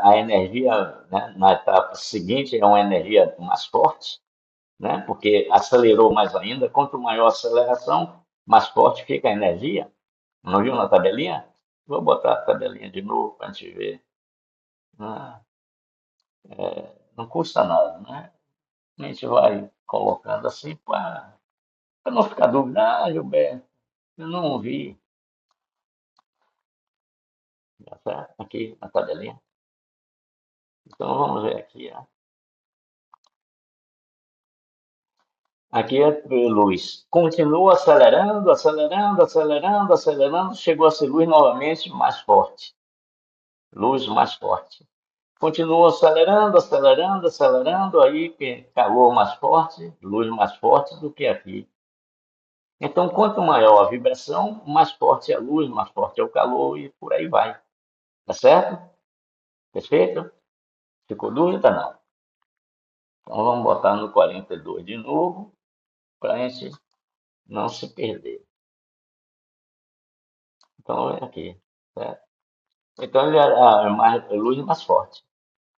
A energia, né, na etapa seguinte é uma energia mais forte, né, porque acelerou mais ainda. Quanto maior a aceleração, mais forte fica a energia. Não viu na tabelinha? Vou botar a tabelinha de novo para a gente ver. Ah, não custa nada, né? A gente vai colocando assim para não ficar dúvida. Ah, Gilberto, eu não ouvi. Tá certo? Aqui na tabelinha. Então vamos ver aqui. Ó. Aqui é luz. Continua acelerando, acelerando, acelerando, acelerando. Chegou a ser luz novamente mais forte. Luz mais forte. Continua acelerando, acelerando, acelerando. Aí calor mais forte, luz mais forte do que aqui. Então, quanto maior a vibração, mais forte é a luz, mais forte é o calor e por aí vai. Tá certo? Perfeito? Ficou dúvida? Não. Então vamos botar no 42 de novo, para a gente não se perder. Então é aqui. Certo? Então ele é mais, luz mais forte.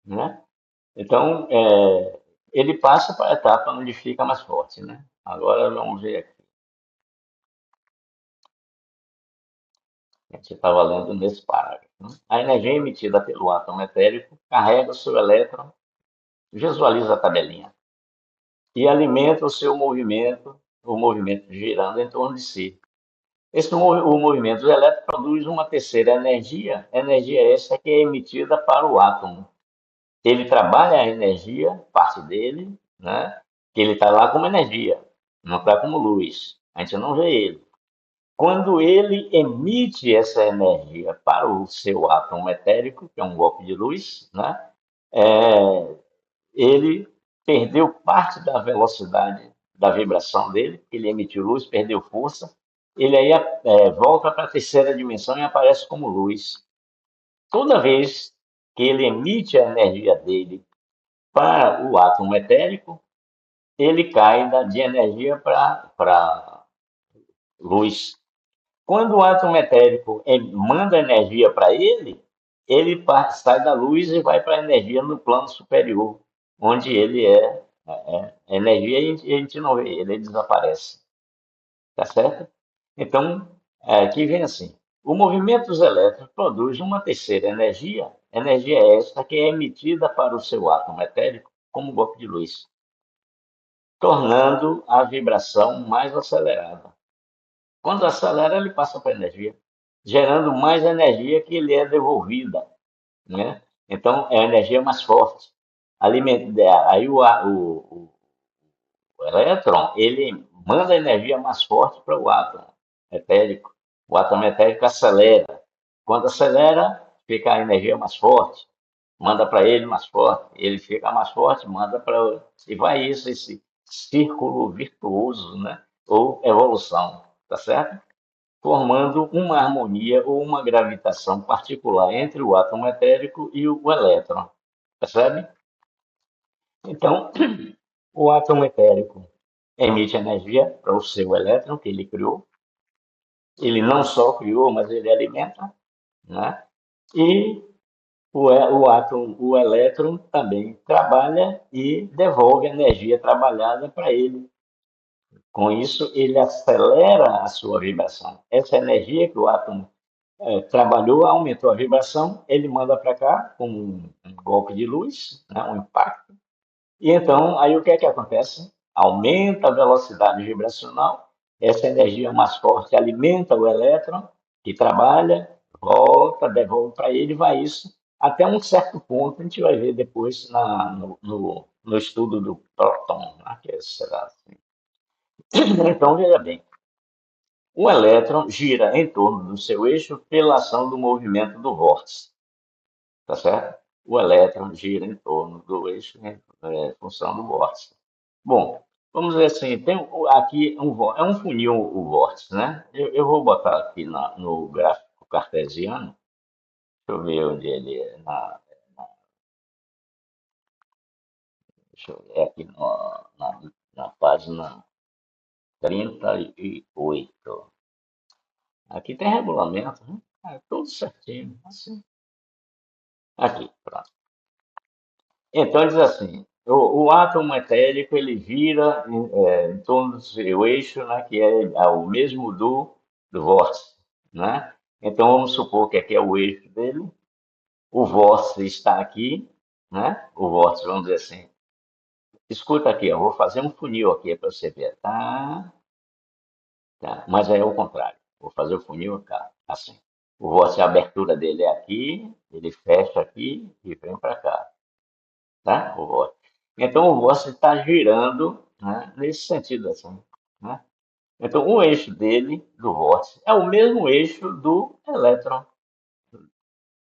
Né? Então ele passa para a etapa onde fica mais forte. Né? Agora vamos ver aqui. A gente está valendo nesse parágrafo. Né? A energia emitida pelo átomo etérico carrega o seu elétron, visualiza a tabelinha, e alimenta o movimento girando em torno de si. O movimento do elétron produz uma terceira energia essa que é emitida para o átomo. Ele trabalha a energia, parte dele, né? Que ele está lá como energia, não está como luz. A gente não vê ele. Quando ele emite essa energia para o seu átomo etérico, que é um golpe de luz, né? É, ele perdeu parte da velocidade da vibração dele, ele emitiu luz, perdeu força, ele aí volta para a terceira dimensão e aparece como luz. Toda vez que ele emite a energia dele para o átomo etérico, ele cai de energia para luz. Quando o átomo etérico manda energia para ele, ele sai da luz e vai para a energia no plano superior, onde ele é energia e a gente não vê ele desaparece. Tá certo? Então, aqui vem assim: o movimento dos elétrons produz uma terceira energia esta que é emitida para o seu átomo etérico como golpe de luz, tornando a vibração mais acelerada. Quando acelera, ele passa para energia, gerando mais energia que lhe é devolvida, né? Então, é a energia mais forte. Aí o elétron, ele manda energia mais forte para o átomo etérico. O átomo etérico acelera. Quando acelera, fica a energia mais forte. Manda para ele mais forte. Ele fica mais forte, manda para... E vai isso círculo virtuoso, né? Ou evolução, tá certo? Formando uma harmonia ou uma gravitação particular entre o átomo etérico e o elétron, percebe? Então, o átomo etérico emite energia para o seu elétron que ele criou. Ele não só criou, mas ele alimenta, né? E o átomo, o elétron também trabalha e devolve energia trabalhada para ele. Com isso, ele acelera a sua vibração. Essa energia que o átomo trabalhou, aumentou a vibração, ele manda para cá como um golpe de luz, né, um impacto. E então, aí o que é que acontece? Aumenta a velocidade vibracional, essa energia mais forte alimenta o elétron, que trabalha, volta, devolve para ele, vai isso até um certo ponto, a gente vai ver depois no estudo do próton, né, que será assim. Então, veja bem, o elétron gira em torno do seu eixo pela ação do movimento do vórtice, tá certo? O elétron gira em torno do eixo em função do vórtice. Bom, vamos ver assim, tem aqui é um funil o vórtice, né? Eu vou botar aqui no gráfico cartesiano, deixa eu ver onde ele é, deixa eu ver aqui na página 38. Aqui tem regulamento, né? É tudo certinho, assim. Aqui, pronto. Então diz assim, o átomo etérico ele gira em torno do seu eixo, né, que é o mesmo do vórtice, né? Então vamos supor que aqui é o eixo dele, o vórtice está aqui, né? O vórtice, vamos dizer assim. Escuta aqui, eu vou fazer um funil aqui para você ver, tá? Tá? Mas é o contrário. Vou fazer o funil cá, assim. O vórtice, a abertura dele é aqui, ele fecha aqui e vem para cá, tá? O vórtice. Então o vórtice está girando, né, nesse sentido assim, né? Então o eixo dele, do vórtice, é o mesmo eixo do elétron.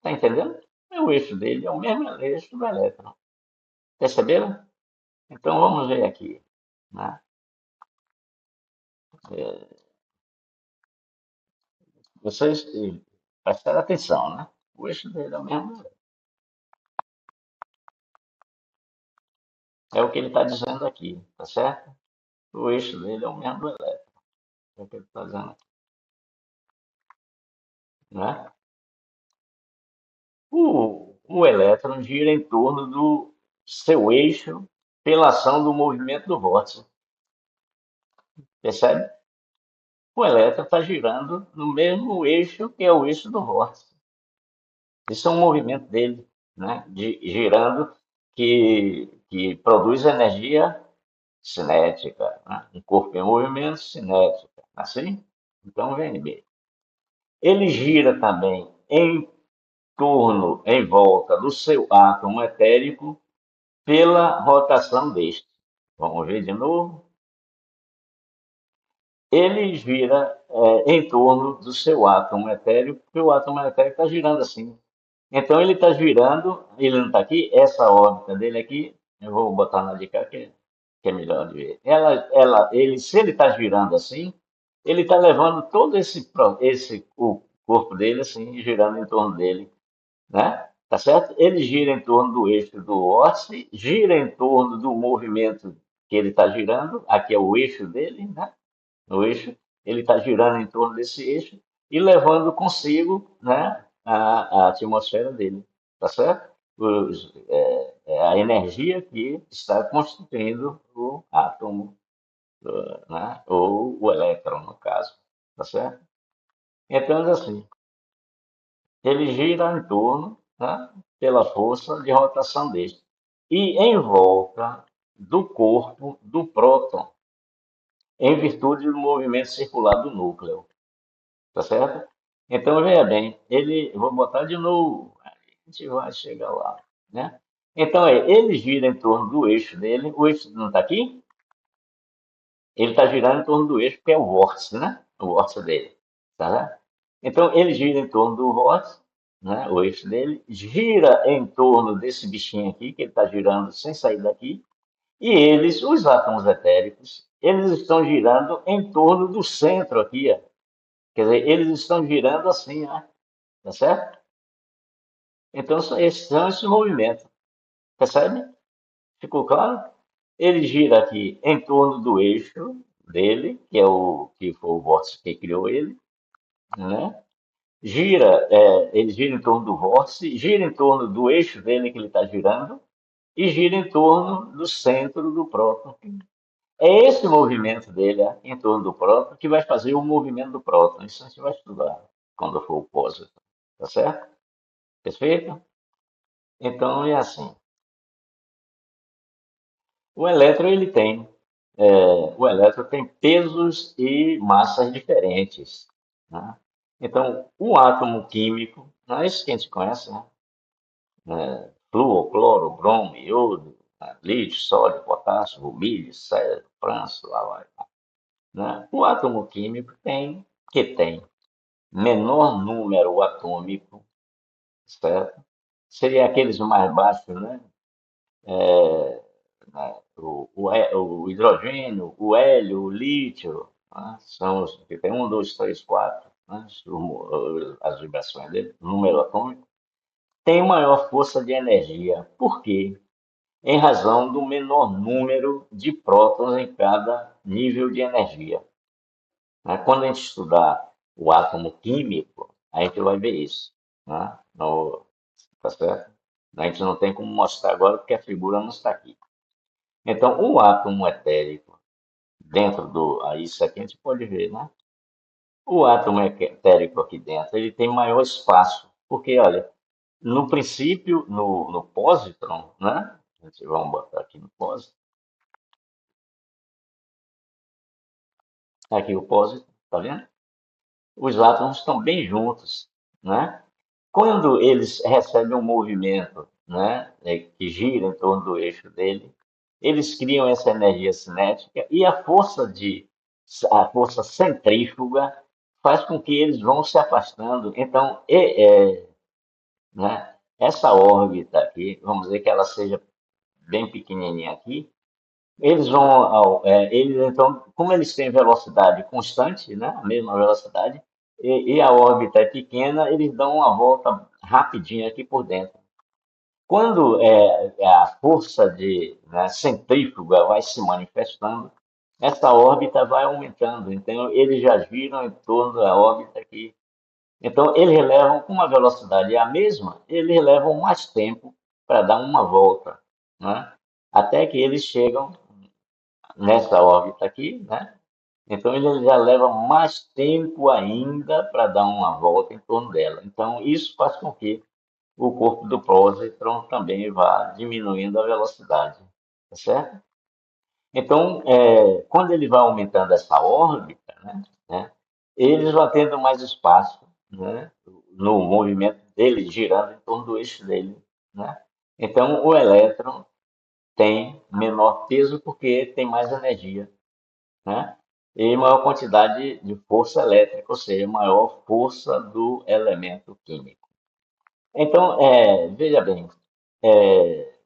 Tá entendendo? É o eixo dele, é o mesmo eixo do elétron. Perceberam? Então vamos ver aqui, né? Vocês prestaram atenção, né? O eixo dele é o mesmo. É o que ele está dizendo aqui, tá certo? O eixo dele é o mesmo do elétron. É o que ele está dizendo aqui, né? O elétron gira em torno do seu eixo pela ação do movimento do vórtice. Percebe? O elétron está girando no mesmo eixo que é o eixo do vórtice. Isso é um movimento dele, né? Girando que produz energia cinética, né? Um corpo em movimento cinética. Assim? Então, vem bem. Ele gira também em torno, em volta do seu átomo etérico pela rotação deste. Vamos ver de novo. Ele gira em torno do seu átomo etérico, porque o átomo etérico está girando assim. Então ele está girando, ele não está aqui, essa órbita dele aqui, eu vou botar na dica que é melhor de ver. Se ele está girando assim, ele está levando todo o corpo dele assim, girando em torno dele, né? Tá certo? Ele gira em torno do eixo do vórtice, gira em torno do movimento que ele está girando, aqui é o eixo dele, né? O eixo, ele está girando em torno desse eixo e levando consigo, né, a atmosfera dele, tá certo? A energia que está constituindo o átomo, né, ou o elétron, no caso, tá certo? Então, assim, ele gira em torno, né, pela força de rotação deste. E em volta do corpo do próton, em virtude do movimento circular do núcleo. Tá certo? Então, veja bem, vou botar de novo, a gente vai chegar lá, né? Então, ele gira em torno do eixo dele, o eixo não está aqui? Ele está girando em torno do eixo, que é o vórtice, né? O vórtice dele, tá certo? Então, ele gira em torno do vórtice, né? O eixo dele, gira em torno desse bichinho aqui, que ele está girando sem sair daqui, E eles, os átomos etéricos, eles estão girando em torno do centro aqui, ó. Quer dizer, eles estão girando assim, ó, tá certo? Então, são esses movimentos, percebe? Ficou claro? Ele gira aqui em torno do eixo dele, que é o que foi o vórtice que criou ele, né? Ele gira em torno do vórtice, gira em torno do eixo dele que ele está girando e gira em torno do centro do próton. É esse movimento dele em torno do próton que vai fazer o movimento do próton. Isso a gente vai estudar quando for o pósito. Tá certo? Perfeito? Então é assim. O elétron ele tem, o elétron tem pesos e massas diferentes, né? Então, o átomo químico, não é isso que a gente conhece, né? Flúor, cloro, bromo, iodo, né? Lítio, sódio, potássio, rubídio, césio, franço, lá vai, né? O átomo químico tem menor número atômico, certo? Seria aqueles mais baixos, né? Né? O hidrogênio, o hélio, o lítio, né? São os que tem um, dois, três, quatro, né? As vibrações dele, o número atômico, tem maior força de energia. Por quê? Em razão do menor número de prótons em cada nível de energia, né? Quando a gente estudar o átomo químico, a gente vai ver isso, né? Tá certo? A gente não tem como mostrar agora porque a figura não está aqui. Então, o átomo etérico, dentro do. Aí, isso aqui a gente pode ver, né? O átomo etérico aqui dentro, ele tem maior espaço, porque, olha, no princípio, no pósitron, né? Vamos botar aqui no pósitron. Aqui o pósitron, tá vendo? Os átomos estão bem juntos, né? Quando eles recebem um movimento, né, que gira em torno do eixo dele, eles criam essa energia cinética e a força centrífuga faz com que eles vão se afastando. Então, né, essa órbita aqui, vamos dizer que ela seja bem pequenininha aqui, eles então, como eles têm velocidade constante, né, a mesma velocidade, e a órbita é pequena, eles dão uma volta rapidinha aqui por dentro. Quando a força né, centrífuga vai se manifestando, essa órbita vai aumentando. Então, eles já giram em torno da órbita aqui. Então, eles levam, com uma velocidade a mesma, eles levam mais tempo para dar uma volta, né? Até que eles chegam nessa órbita aqui, né? Então, ele já leva mais tempo ainda para dar uma volta em torno dela. Então, isso faz com que o corpo do pósitron também vá diminuindo a velocidade, tá certo? Então, quando ele vai aumentando essa órbita, né, eles vão tendo mais espaço, né, no movimento dele, girando em torno do eixo dele, né? Então, o elétron tem menor peso porque tem mais energia, né? E maior quantidade de força elétrica, ou seja, maior força do elemento químico. Então, veja bem,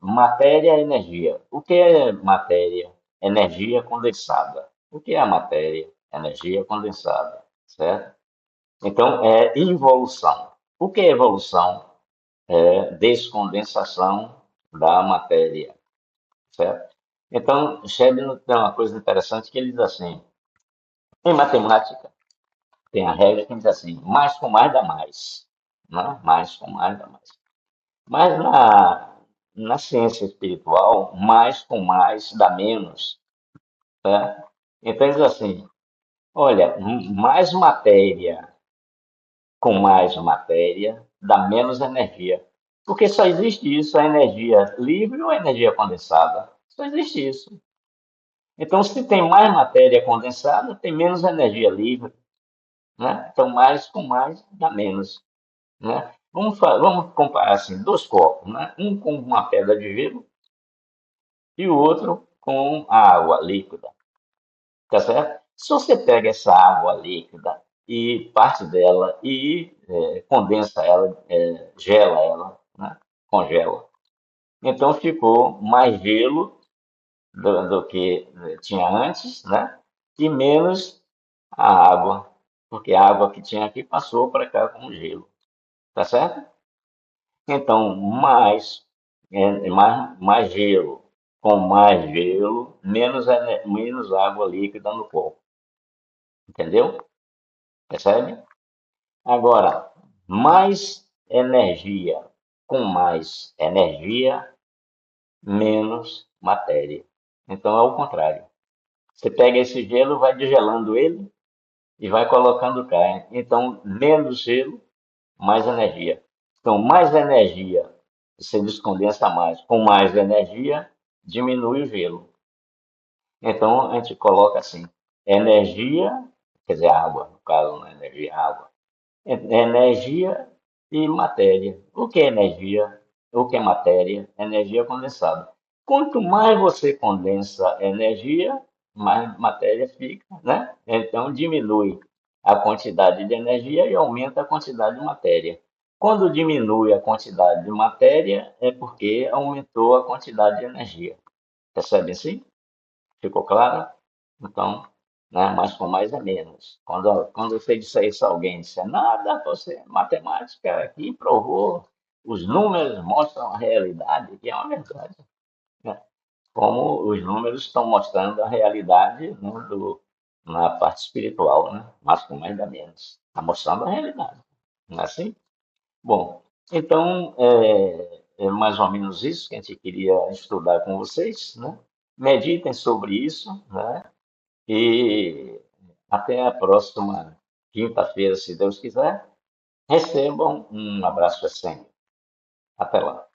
matéria é energia. O que é matéria? Energia condensada. O que é a matéria? Energia condensada, certo? Então, é involução. O que é evolução? É descondensação da matéria, certo? Então, Schelling tem uma coisa interessante que ele diz assim, em matemática, tem a regra que diz assim, mais com mais dá mais, né? Mais com mais dá mais. Mas na ciência espiritual, mais com mais dá menos, tá? Então diz assim, olha, mais matéria com mais matéria dá menos energia. Porque só existe isso, a energia livre ou a energia condensada. Só existe isso. Então, se tem mais matéria condensada, tem menos energia livre, né? Então, mais com mais dá menos, né? Vamos comparar assim, dois copos, né? Um com uma pedra de gelo e o outro com a água líquida, tá certo? Se você pega essa água líquida e parte dela e condensa ela, gela ela, né? Congela. Então ficou mais gelo do que tinha antes, né? E menos a água, porque a água que tinha aqui passou para cá como gelo, tá certo? Então, mais gelo, com mais gelo, menos água líquida no corpo, entendeu? Percebe? Agora, mais energia, com mais energia, menos matéria. Então é o contrário. Você pega esse gelo, vai degelando ele e vai colocando cá. Então, menos gelo, mais energia. Então, mais energia, você descondensa mais. Com mais energia, diminui o gelo. Então, a gente coloca assim: energia, quer dizer, água, no caso, não é energia, água. Energia e matéria. O que é energia? O que é matéria? Energia condensada. Quanto mais você condensa energia, mais matéria fica, né? Então diminui a quantidade de energia e aumenta a quantidade de matéria. Quando diminui a quantidade de matéria, é porque aumentou a quantidade de energia. Percebe assim? Ficou claro? Então, né, mais com mais é menos. Quando você disser isso a alguém, disser, nada, você, matemática aqui provou, os números mostram a realidade, que é uma verdade. Né? Como os números estão mostrando a realidade, né, na parte espiritual, né? Mais com mais dá menos. Está mostrando a realidade. Não é assim? Bom, então, é mais ou menos isso que a gente queria estudar com vocês, né? Meditem sobre isso, né? E até a próxima quinta-feira, se Deus quiser. Recebam um abraço assim. Até lá.